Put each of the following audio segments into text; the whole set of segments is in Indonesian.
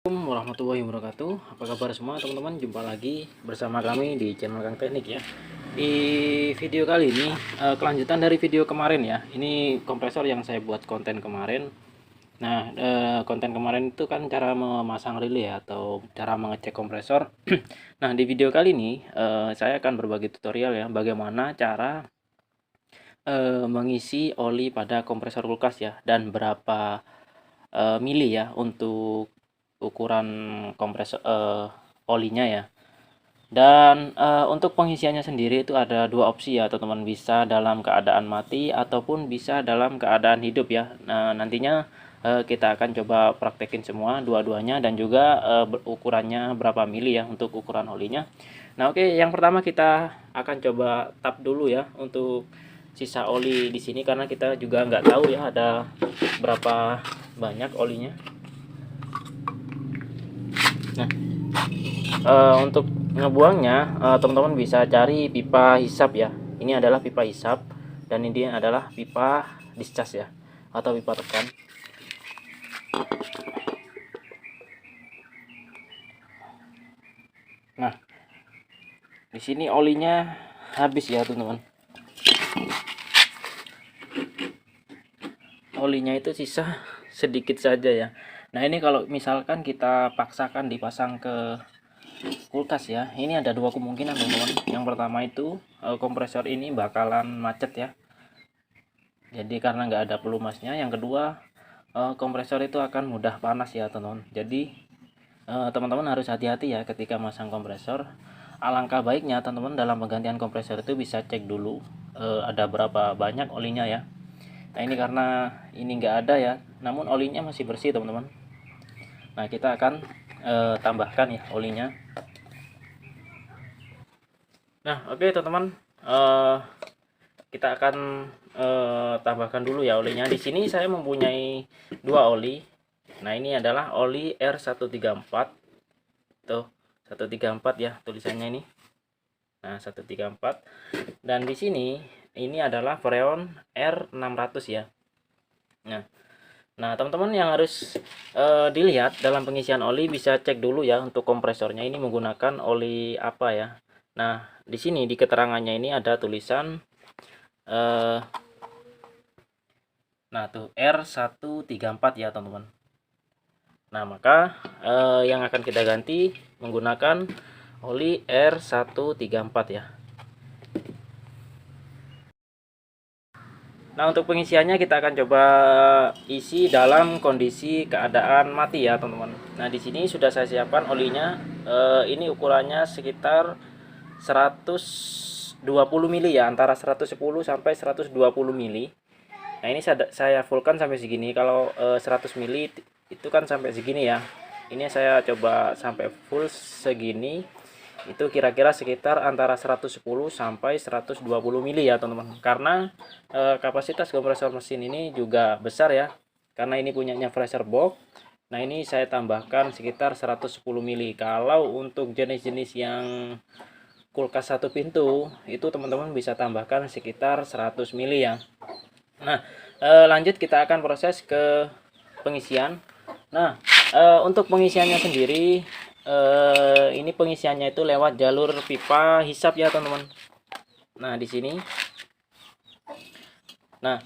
Assalamualaikum warahmatullahi wabarakatuh. Apa kabar semua teman-teman? Jumpa lagi bersama kami di channel Kang Teknik ya. Di video kali ini kelanjutan dari video kemarin ya. Ini kompresor yang saya buat konten kemarin. Nah, konten kemarin itu kan cara memasang relay ya, atau cara mengecek kompresor. Nah, di video kali ini saya akan berbagi tutorial ya, bagaimana cara mengisi oli pada kompresor kulkas ya, dan berapa mili ya untuk ukuran kompresor olinya ya. Dan untuk pengisiannya sendiri itu ada dua opsi ya teman-teman, bisa dalam keadaan mati ataupun bisa dalam keadaan hidup ya. Nah, nantinya kita akan coba praktekin semua dua-duanya, dan juga ukurannya berapa mili ya untuk ukuran olinya. Nah, oke, yang pertama kita akan coba tap dulu ya untuk sisa oli di sini, karena kita juga nggak tahu ya ada berapa banyak olinya. Nah, untuk ngebuangnya teman-teman bisa cari pipa hisap ya. Ini adalah pipa hisap, dan ini adalah pipa discharge ya, atau pipa tekan. Nah, di sini olinya habis ya teman-teman. Olinya itu sisa sedikit saja ya. Nah, ini kalau misalkan kita paksakan dipasang ke kulkas ya, ini ada dua kemungkinan teman-teman. Yang pertama itu kompresor ini bakalan macet ya, jadi karena nggak ada pelumasnya. Yang kedua, kompresor itu akan mudah panas ya teman-teman. Jadi teman-teman harus hati-hati ya ketika masang kompresor. Alangkah baiknya teman-teman dalam penggantian kompresor itu bisa cek dulu ada berapa banyak olinya ya. Nah, ini karena ini nggak ada ya, namun olinya masih bersih teman-teman. Nah, kita akan tambahkan ya olinya. Nah, oke teman-teman, kita akan tambahkan dulu ya olinya. Di sini saya mempunyai dua oli. Nah, ini adalah oli R134. Tuh, 134 ya tulisannya ini. Nah, 134. Dan di sini ini adalah freon R600 ya. Nah, teman-teman yang harus dilihat dalam pengisian oli, bisa cek dulu ya untuk kompresornya ini menggunakan oli apa ya. Nah, di sini di keterangannya ini ada tulisan nah tuh R134 ya teman-teman. Nah, maka yang akan kita ganti menggunakan oli R134 ya. Nah, untuk pengisiannya kita akan coba isi dalam kondisi keadaan mati ya teman-teman. Nah, di sini sudah saya siapkan olinya. Ini ukurannya sekitar 120 mili ya, antara 110 sampai 120 mili. Nah, ini saya fullkan sampai segini. Kalau 100 mili itu kan sampai segini ya. Ini saya coba sampai full segini. Itu kira-kira sekitar antara 110 sampai 120 mili ya teman-teman. Karena kapasitas kompresor mesin ini juga besar ya, karena ini punyanya pressure box. Nah, ini saya tambahkan sekitar 110 mili. Kalau untuk jenis-jenis yang kulkas satu pintu itu teman-teman bisa tambahkan sekitar 100 mili ya. Nah, lanjut kita akan proses ke pengisian. Nah, untuk pengisiannya sendiri ini pengisiannya itu lewat jalur pipa hisap ya teman-teman. Nah, di sini. Nah,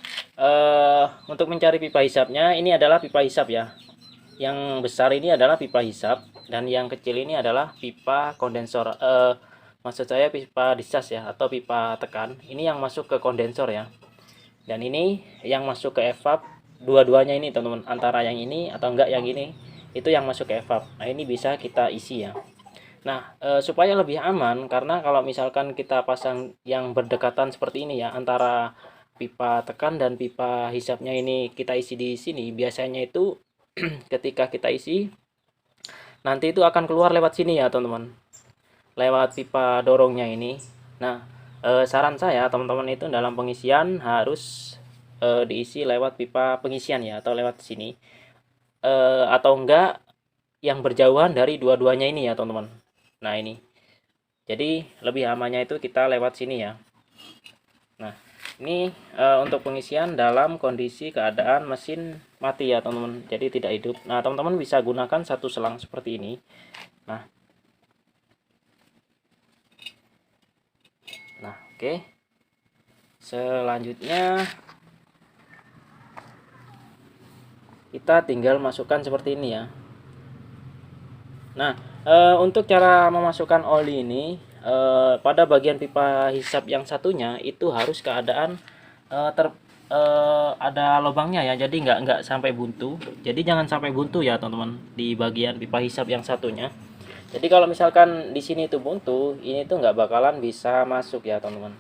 untuk mencari pipa hisapnya, ini adalah pipa hisap ya. Yang besar ini adalah pipa hisap, dan yang kecil ini adalah pipa kondensor. Maksud saya pipa discharge ya, atau pipa tekan. Ini yang masuk ke kondensor ya. Dan ini yang masuk ke evap. Dua-duanya ini teman-teman, antara yang ini atau enggak yang ini, itu yang masuk ke evap. Nah, ini bisa kita isi ya. Nah, supaya lebih aman, karena kalau misalkan kita pasang yang berdekatan seperti ini ya, antara pipa tekan dan pipa hisapnya ini kita isi di sini, biasanya itu ketika kita isi nanti itu akan keluar lewat sini ya teman-teman, lewat pipa dorongnya ini. Nah, saran saya teman-teman itu dalam pengisian harus diisi lewat pipa pengisian ya, atau lewat sini, atau enggak yang berjauhan dari dua-duanya ini ya teman-teman. Nah, ini jadi lebih amannya itu kita lewat sini ya. Nah, Ini untuk pengisian dalam kondisi keadaan mesin mati ya teman-teman, jadi tidak hidup. Nah teman-teman bisa gunakan satu selang seperti ini. Nah oke. Selanjutnya kita tinggal masukkan seperti ini ya. Nah untuk cara memasukkan oli ini, pada bagian pipa hisap yang satunya itu harus keadaan ada lubangnya ya, jadi nggak sampai buntu. Jadi jangan sampai buntu ya teman-teman di bagian pipa hisap yang satunya. Jadi kalau misalkan di sini itu buntu, ini tuh nggak bakalan bisa masuk ya teman-teman,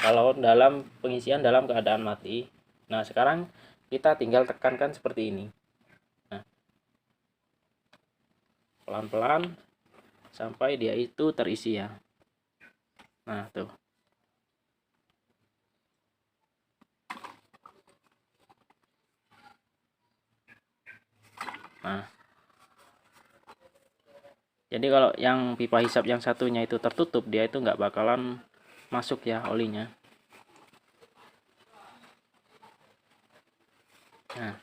kalau dalam pengisian dalam keadaan mati. Nah sekarang kita tinggal tekankan seperti ini. Nah pelan-pelan sampai dia itu terisi ya. Nah tuh. Nah jadi kalau yang pipa hisap yang satunya itu tertutup, dia itu nggak bakalan masuk ya olinya. Nah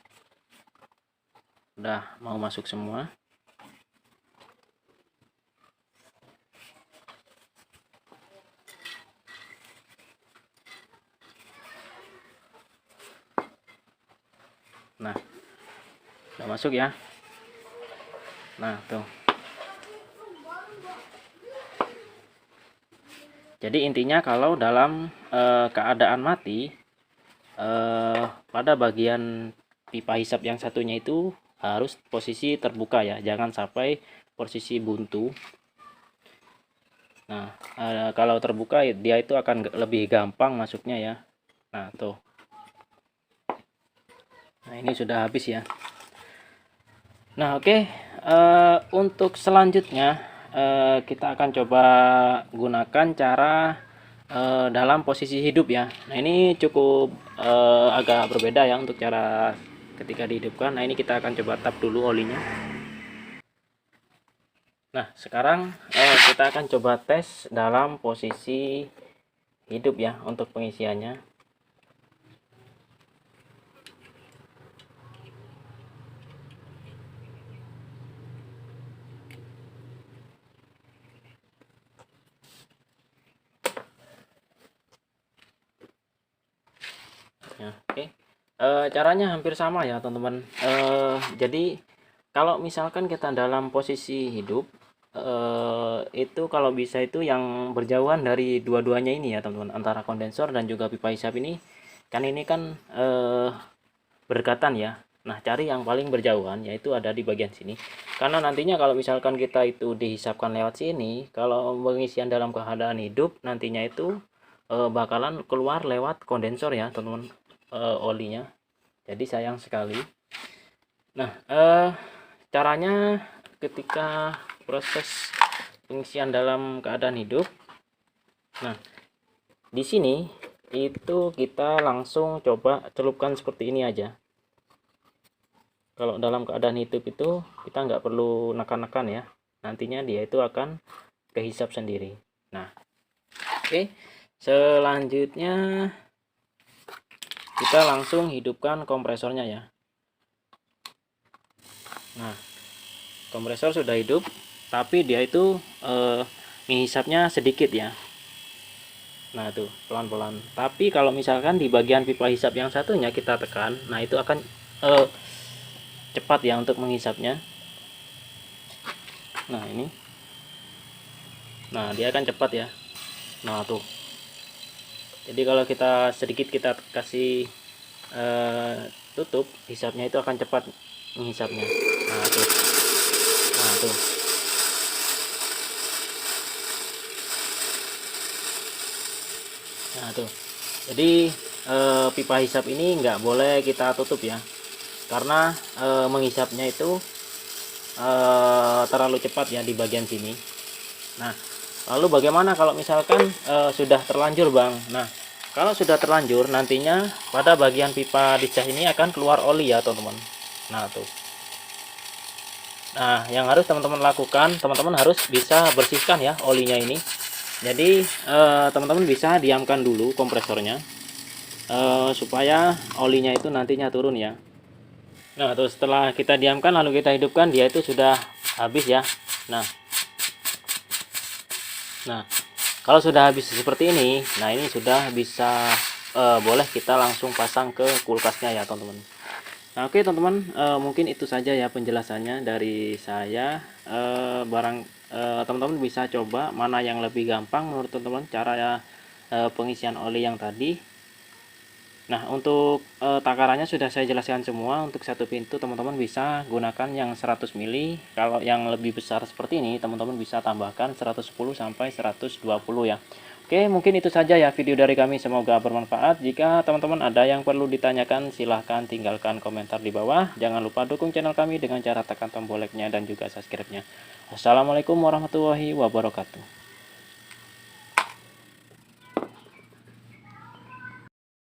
udah mau masuk semua. Nah udah masuk ya. Nah tuh, jadi intinya kalau dalam keadaan mati, pada bagian pipa hisap yang satunya itu harus posisi terbuka ya, jangan sampai posisi buntu. Nah kalau terbuka dia itu akan lebih gampang masuknya ya. Nah tuh, nah ini sudah habis ya. Nah oke, untuk selanjutnya kita akan coba gunakan cara dalam posisi hidup ya. Nah ini cukup agak berbeda ya untuk cara ketika dihidupkan. Nah ini kita akan coba tap dulu olinya. Nah sekarang kita akan coba tes dalam posisi hidup ya untuk pengisiannya. Ya, oke. Caranya hampir sama ya teman-teman. Jadi kalau misalkan kita dalam posisi hidup, itu kalau bisa itu yang berjauhan dari dua-duanya ini ya teman-teman, antara kondensor dan juga pipa hisap ini. Kan ini kan berdekatan ya. Nah cari yang paling berjauhan, yaitu ada di bagian sini. Karena nantinya kalau misalkan kita itu dihisapkan lewat sini, kalau pengisian dalam keadaan hidup nantinya itu bakalan keluar lewat kondensor ya teman-teman, olinya. Jadi sayang sekali. Nah caranya ketika proses pengisian dalam keadaan hidup, nah di sini itu kita langsung coba celupkan seperti ini aja. Kalau dalam keadaan hidup itu kita nggak perlu nekan-nekan ya, nantinya dia itu akan kehisap sendiri. Nah oke, selanjutnya kita langsung hidupkan kompresornya ya. Nah kompresor sudah hidup, tapi dia itu menghisapnya sedikit ya. Nah tuh pelan-pelan. Tapi kalau misalkan di bagian pipa hisap yang satunya kita tekan, nah itu akan cepat ya untuk menghisapnya. Nah ini, nah dia akan cepat ya. Nah tuh, jadi kalau kita sedikit kita kasih tutup, hisapnya itu akan cepat menghisapnya. Nah tuh, nah tuh. Nah tuh, jadi pipa hisap ini nggak boleh kita tutup ya, karena menghisapnya itu terlalu cepat ya di bagian sini. Nah lalu bagaimana kalau misalkan sudah terlanjur bang? Nah kalau sudah terlanjur nantinya pada bagian pipa dicas ini akan keluar oli ya teman-teman. Nah tuh, nah yang harus teman-teman lakukan, teman-teman harus bisa bersihkan ya olinya ini. Jadi teman-teman bisa diamkan dulu kompresornya. supaya olinya itu nantinya turun ya. Nah, terus setelah kita diamkan lalu kita hidupkan, dia itu sudah habis ya. Nah, kalau sudah habis seperti ini, nah ini sudah bisa boleh kita langsung pasang ke kulkasnya ya teman-teman. Nah, oke teman-teman, mungkin itu saja ya penjelasannya dari saya. Teman-teman bisa coba mana yang lebih gampang menurut teman-teman cara pengisian oli yang tadi. Nah, untuk takarannya sudah saya jelaskan semua. Untuk satu pintu teman-teman bisa gunakan yang 100 mili. Kalau yang lebih besar seperti ini teman-teman bisa tambahkan 110 sampai 120 ya. Oke, mungkin itu saja ya video dari kami, semoga bermanfaat. Jika teman-teman ada yang perlu ditanyakan silahkan tinggalkan komentar di bawah. Jangan lupa dukung channel kami dengan cara tekan tombol like-nya dan juga subscribe-nya. Assalamualaikum warahmatullahi wabarakatuh.